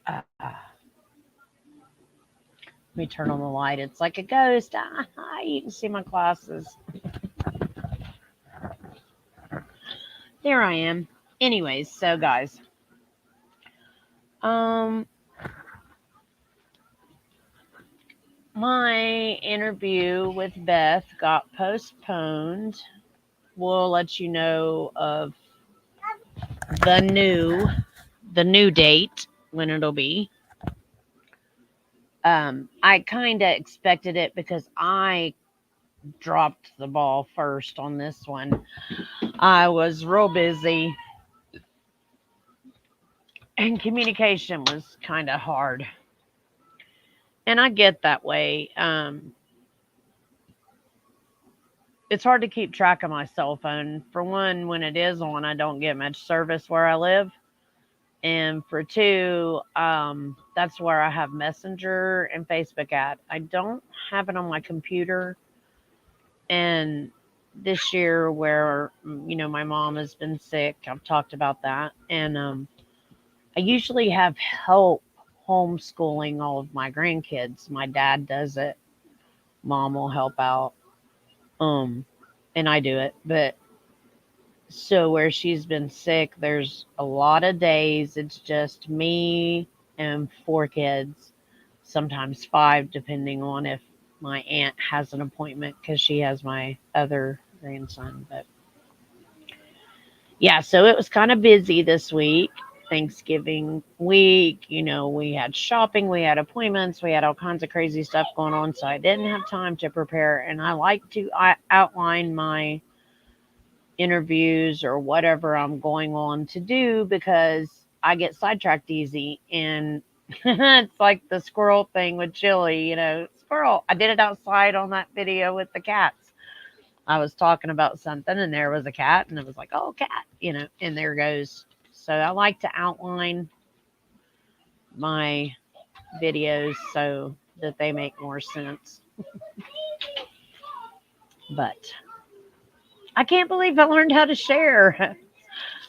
Let me turn on the light. It's like a ghost. You can see my glasses. There I am. Anyways, so guys, um, my interview with Beth got postponed. We'll let you know of the new the new date when it'll be. I kind of expected it because I dropped the ball first on this one. I was real busy and communication was kind of hard. And I get that way. It's hard to keep track of my cell phone. For one, when it is on, I don't get much service where I live. And for two, that's where I have Messenger and Facebook at. I don't have it on my computer. And this year, where my mom has been sick, I've talked about that. And I usually have help homeschooling all of my grandkids. My dad does it. Mom will help out. Um, and I do it. But so where she's been sick, there's a lot of days it's just me and four kids, sometimes five, depending on if my aunt has an appointment because she has my other grandson. But yeah, so it was kind of busy this week. Thanksgiving week, we had shopping, we had appointments, we had all kinds of crazy stuff going on. So I didn't have time to prepare. And I like to outline my interviews or whatever I'm going on to do because I get sidetracked easy. And it's like the squirrel thing with Chili, squirrel. I did it outside on that video with the cats. I was talking about something and there was a cat and it was like, oh, cat, and there goes. So I like to outline my videos so that they make more sense. But I can't believe I learned how to share.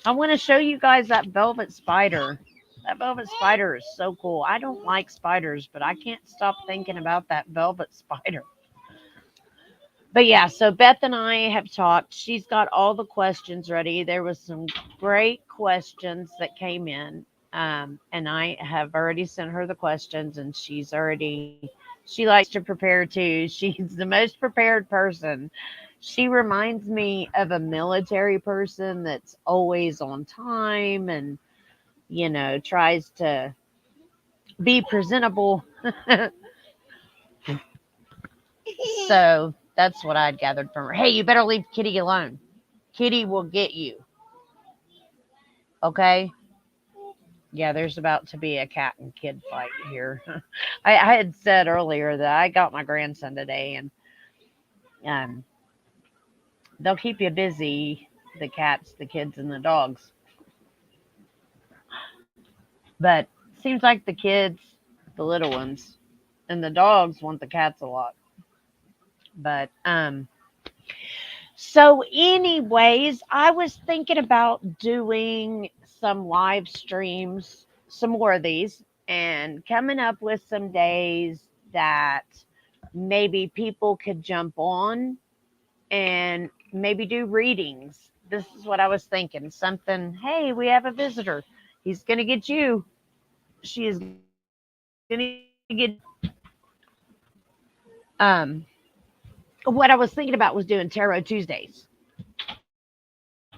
I want to show you guys that velvet spider. That velvet spider is so cool. I don't like spiders, but I can't stop thinking about that velvet spider. But yeah, so Beth and I have talked. She's got all the questions ready. There was some great questions that came in. And I have already sent her the questions and she likes to prepare too. She's the most prepared person. She reminds me of a military person that's always on time and, tries to be presentable. So that's what I'd gathered from her. Hey, you better leave Kitty alone. Kitty will get you. Okay? Yeah, there's about to be a cat and kid fight here. I had said earlier that I got my grandson today, and um, they'll keep you busy, the cats, the kids, and the dogs. But it seems like the kids, the little ones, and the dogs want the cats a lot. But so, anyways, I was thinking about doing some live streams, some more of these, and coming up with some days that maybe people could jump on and maybe do readings. This is what I was thinking. Something, hey, we have a visitor. He's going to get you. She is going to get um what I was thinking about was doing tarot Tuesdays,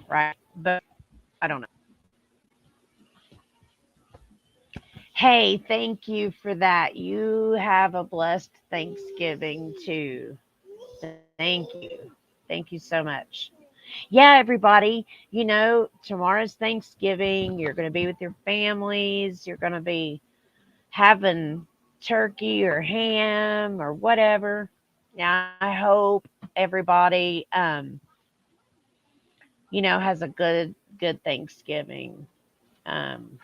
right? But I don't know. Hey, thank you for that. You have a blessed Thanksgiving too. Thank you. Thank you so much. Yeah, everybody, tomorrow's Thanksgiving. You're going to be with your families. You're going to be having turkey or ham or whatever. Yeah, I hope everybody, has a good Thanksgiving. Um,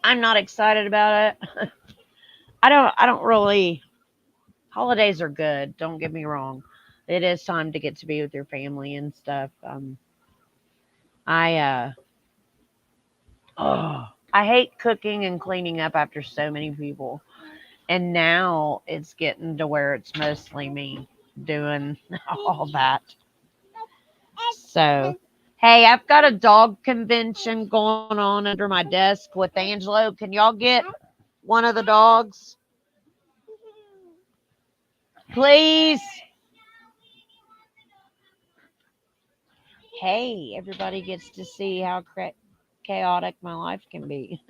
I'm not excited about it. I don't really. Holidays are good. Don't get me wrong. It is time to get to be with your family and stuff. I oh I hate cooking and cleaning up after so many people. And now it's getting to where it's mostly me doing all that. So, hey, I've got a dog convention going on under my desk with Angelo. Can y'all get one of the dogs? Please. Hey, everybody gets to see how chaotic my life can be.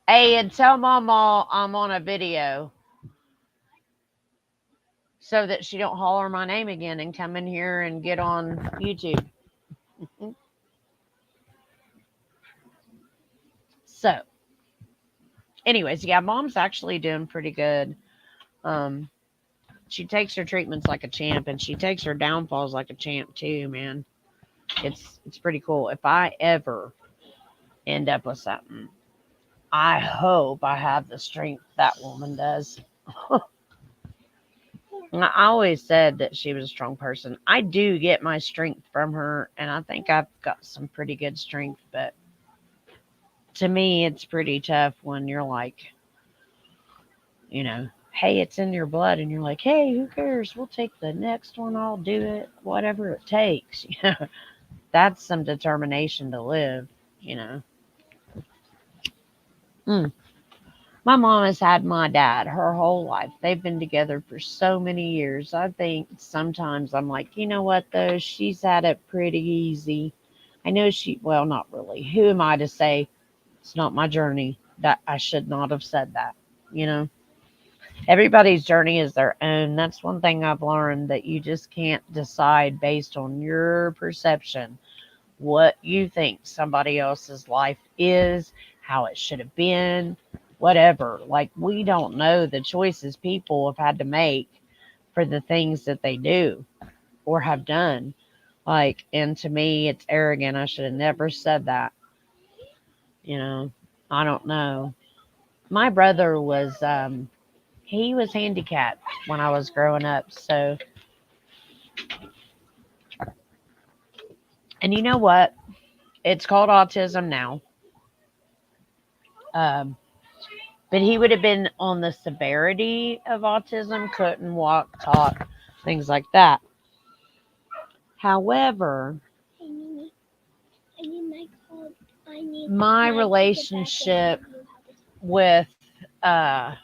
Hey, and tell Mama I'm on a video so that she don't holler my name again and come in here and get on YouTube. So, anyways, yeah, Mom's actually doing pretty good. Um, she takes her treatments like a champ, and she takes her downfalls like a champ too, man. It's pretty cool. If I ever end up with something, I hope I have the strength that woman does. I always said that she was a strong person. I do get my strength from her, and I think I've got some pretty good strength, but to me, it's pretty tough when you're like, hey, it's in your blood, and you're like, hey, who cares? We'll take the next one. I'll do it, whatever it takes. That's some determination to live, you know. Mm. My mom has had my dad her whole life. They've been together for so many years. I think sometimes I'm like, you know what, though? She's had it pretty easy. I know well, not really. Who am I to say it's not my journey? That I should not have said that, you know? Everybody's journey is their own. That's one thing I've learned, that you just can't decide based on your perception what you think somebody else's life is, how it should have been, whatever. Like, we don't know the choices people have had to make for the things that they do or have done. Like, and to me, it's arrogant. I should have never said that. You know, I don't know. My brother was, he was handicapped when I was growing up. So, and you know what? It's called autism now. Um, but he would have been on the severity of autism, couldn't walk, talk, things like that. However, my relationship with my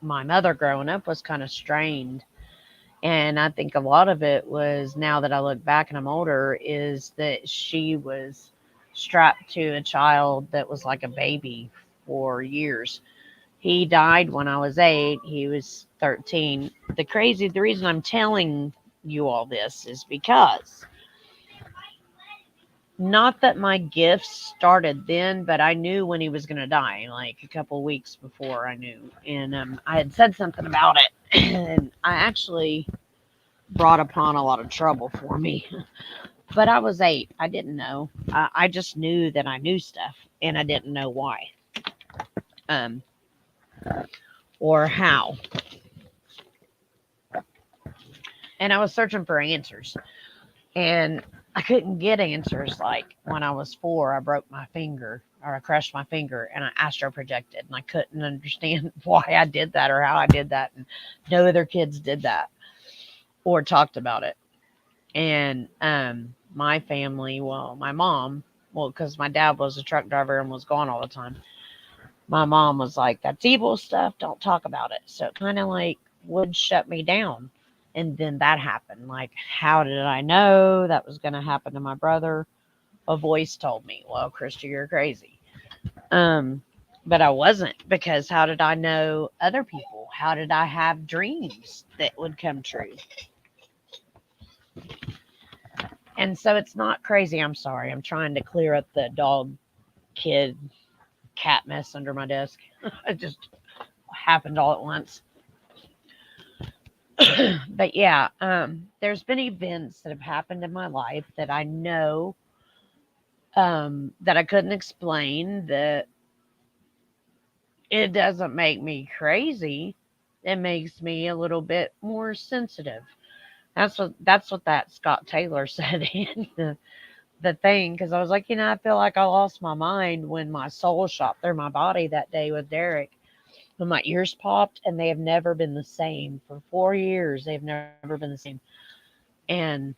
mother growing up was kind of strained. And I think a lot of it was, now that I look back and I'm older, is that she was strapped to a child that was like a baby for years. He died when I was 8. He was 13. The reason I'm telling you all this is because, not that my gifts started then, but I knew when he was going to die, like a couple weeks before I knew. And I had said something about it, and I actually brought upon a lot of trouble for me. But I was 8. I didn't know. I just knew that I knew stuff, and I didn't know why. Or how. And I was searching for answers. And I couldn't get answers. Like when I was 4, I broke my finger, or I crushed my finger, and I astro projected, and I couldn't understand why I did that or how I did that. And no other kids did that or talked about it. And my family, well, my mom, well, because my dad was a truck driver and was gone all the time. My mom was like, that's evil stuff. Don't talk about it. So it kind of like would shut me down. And then that happened. Like, how did I know that was going to happen to my brother? A voice told me, well, Krista, you're crazy. But I wasn't, because how did I know other people? How did I have dreams that would come true? And so it's not crazy. I'm sorry. I'm trying to clear up the dog, kid, cat mess under my desk. It just happened all at once. But yeah, there's been events that have happened in my life that I know, that I couldn't explain. That it doesn't make me crazy. It makes me a little bit more sensitive. That's what that Scott Taylor said in the thing because I was like, I feel like I lost my mind when my soul shot through my body that day with Derek. When my ears popped, and they have never been the same for 4 years. They've never been the same. And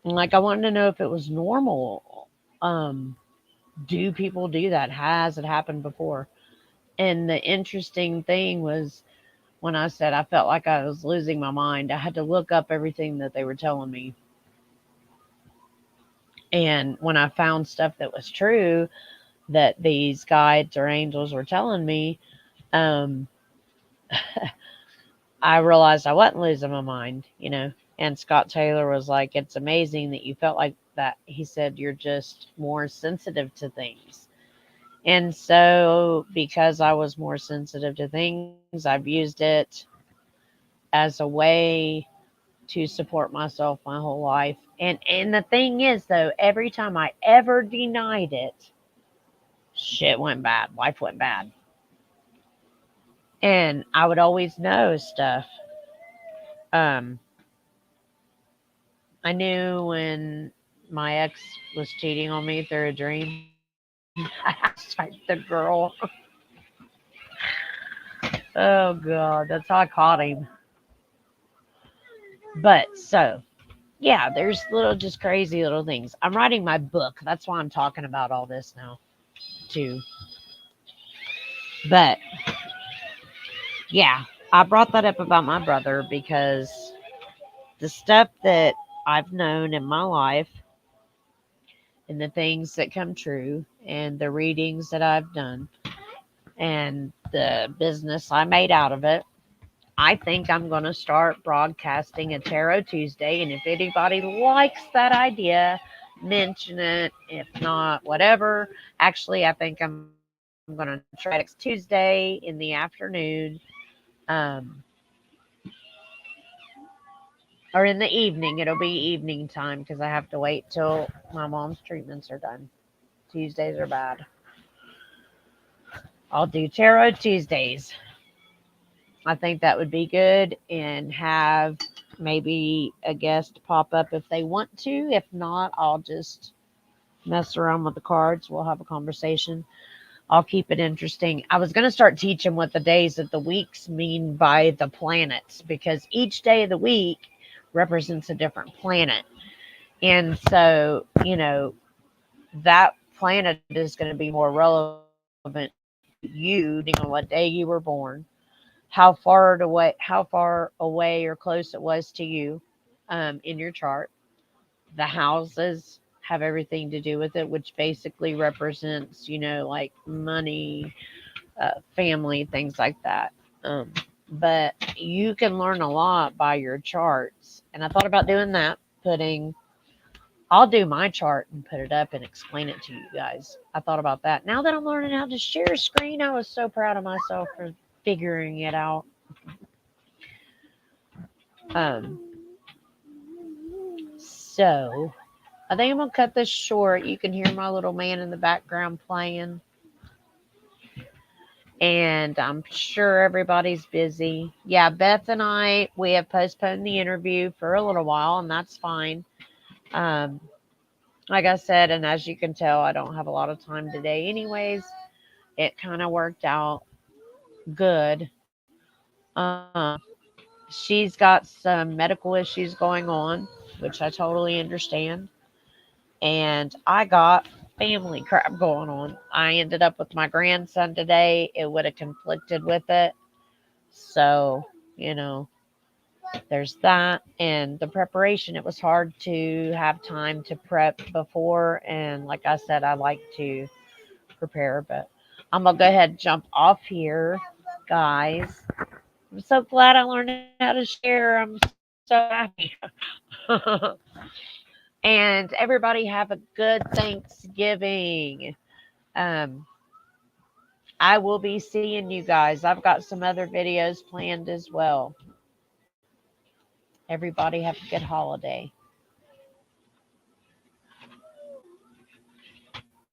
like, I wanted to know if it was normal. Um, do people do that? Has it happened before? And the interesting thing was when I said I felt like I was losing my mind, I had to look up everything that they were telling me. And when I found stuff that was true, that these guides or angels were telling me, um, I realized I wasn't losing my mind. And Scott Taylor was like, it's amazing that you felt like that. He said, you're just more sensitive to things. And so, because I was more sensitive to things, I've used it as a way to support myself my whole life. And the thing is, though, every time I ever denied it, shit went bad. Life went bad. And I would always know stuff. Um, I knew when my ex was cheating on me through a dream. I asked the girl. Oh god, that's how I caught him. But so yeah, there's little just crazy little things. I'm writing my book. That's why I'm talking about all this now too. But yeah, I brought that up about my brother because the stuff that I've known in my life and the things that come true and the readings that I've done and the business I made out of it, I think I'm going to start broadcasting a Tarot Tuesday. And if anybody likes that idea, mention it. If not, whatever. Actually, I think I'm going to try it next Tuesday in the afternoon. Um, or in the evening. It'll be evening time because I have to wait till my mom's treatments are done. Tuesdays are bad. I'll do Tarot Tuesdays. I think that would be good and have maybe a guest pop up if they want to. If not, I'll just mess around with the cards. We'll have a conversation. I'll keep it interesting. I was going to start teaching what the days of the weeks mean by the planets because each day of the week represents a different planet. And so, that planet is going to be more relevant to you depending on what day you were born, how far away or close it was to you in your chart. The houses have everything to do with it, which basically represents, like money, family, things like that. But you can learn a lot by your charts. And I thought about doing that, I'll do my chart and put it up and explain it to you guys. I thought about that. Now that I'm learning how to share a screen, I was so proud of myself for figuring it out. Um, so I think I'm gonna cut this short. You can hear my little man in the background playing, and I'm sure everybody's busy. Yeah, Beth and we have postponed the interview for a little while, and that's fine. Um, like I said, and as you can tell, I don't have a lot of time today, anyways. It kind of worked out good. She's got some medical issues going on, which I totally understand. And I got family crap going on. I ended up with my grandson today. It would have conflicted with it. So, you know, there's that. And the preparation, it was hard to have time to prep before. And like I said, I like to prepare, but I'm going to go ahead and jump off here, guys. I'm so glad I learned how to share. I'm so happy. And everybody have a good Thanksgiving. Um, I will be seeing you guys. I've got some other videos planned as well. Everybody have a good holiday.